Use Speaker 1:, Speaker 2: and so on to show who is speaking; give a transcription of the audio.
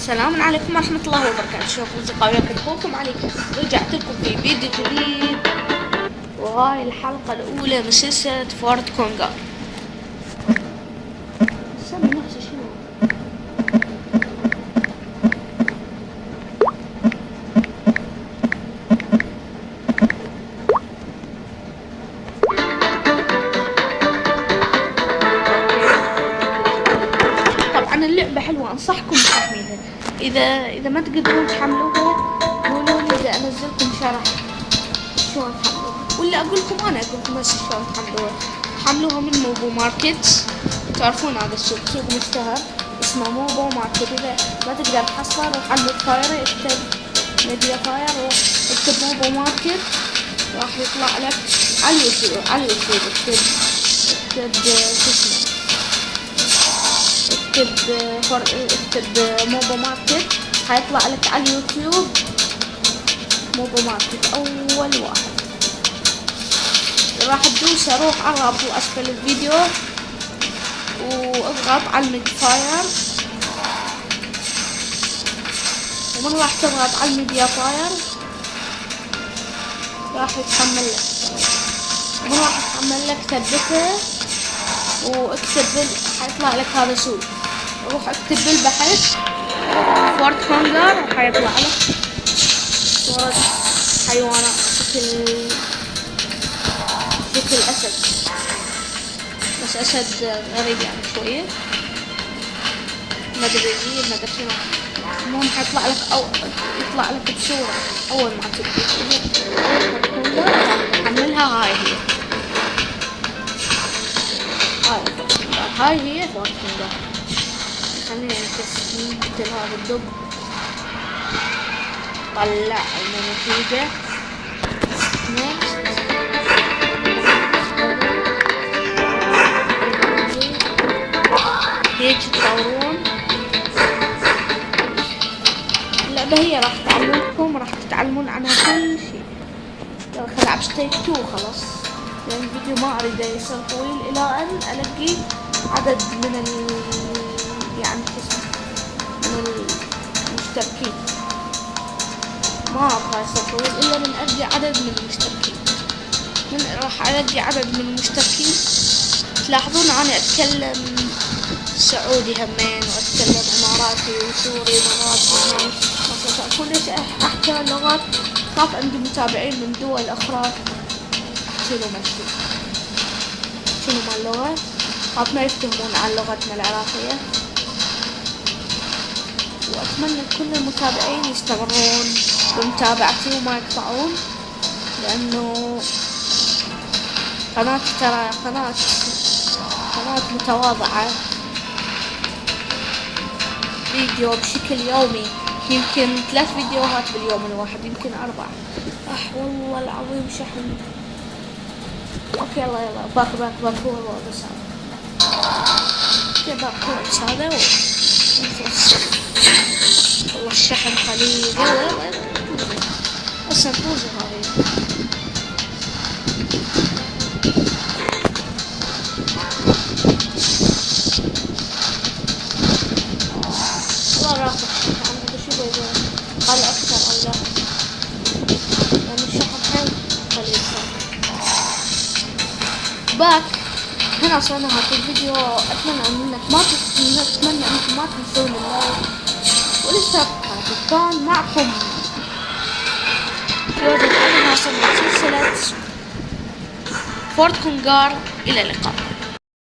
Speaker 1: السلام عليكم ورحمة الله وبركاته. شوفوا أصدقائي، أخوكم علي رجعت لكم في فيديو جديد، وهاي الحلقة الأولى من سلسلة فورت كونغر. سمي نفسي شنو؟ طبعا اللعبة حلوة، أنصحكم بتحميلها. إذا ما تقدرون تحملوها قولوا لي، إذا أنزلكم شرح شلون تحملوها، ولا أقول لكم بس شلون تحملوها. حملوها من موبو ماركت. تعرفون هذا السوق، سوق مشتهر اسمه موبو ماركت. إذا ما تقدر تحصله روح على المتفاير، اكتب ميديا فاير واكتب موبو ماركت، راح يطلع لك على اليوتيوب. اكتب شو اسمه، اكتب موبو ماركت، حيطلع لك على اليوتيوب موبو ماركت اول واحد. راح تدوس روح على الرابط اسفل الفيديو واضغط على الميديا فاير، ومن راح تضغط على الميديا فاير راح يتحمل لك ثبته واكتب حيطلع لك هذا سوق. روح اكتب بالبحث فورت كونغر، حيطلع لك صورة حيوانات شكل أسد، بس أسد غريب يعني شوية، ما أدري شنو. المهم حيطلع لك يطلع لك بصورة أول ما تبدأ تحملها. هاي هي فورت كونغر. خلينا نقتل هذا الدب، طلع النتيجة. هيك تطورون اللعبة. هي راح تعلمكم، راح تتعلمون عنها كل شيء. راح ألعب ستيج 2 خلاص، لأن الفيديو ما أريد يصير طويل إلى أن ألقي عدد من المشتركين. ما أبغى يصير طويل إلا من ألقي عدد من المشتركين. راح ألقي عدد من المشتركين. تلاحظون أنا أتكلم سعودي همين، وأتكلم إماراتي وسوري مرات كل شيء، أحكي لغات. خاف عندي متابعين من دول أخرى شنو مع اللغة، خاف ما يفتهمون عن لغتنا العراقية. وأتمنى كل المتابعين يستمرون بمتابعتي وما يقطعون، لأنه قناتي ترى قناة متواضعة. فيديو بشكل يومي، يمكن 3 فيديوهات باليوم الواحد، يمكن 4. والله العظيم شحن. اوكي يلا باك هو بس هذا والله الشحن قليل. يلا اصلا فوزوا هاي. قال أكثر أو لا، لأن الشحن حيل قليل. باك هنا وصلنا نهاية الفيديو. أتمنى أنكم ما تنسون اللايك والاشتراك. كان معكم فيوزن. أنا وصلنا سلسلة فورت كونغر. إلى اللقاء.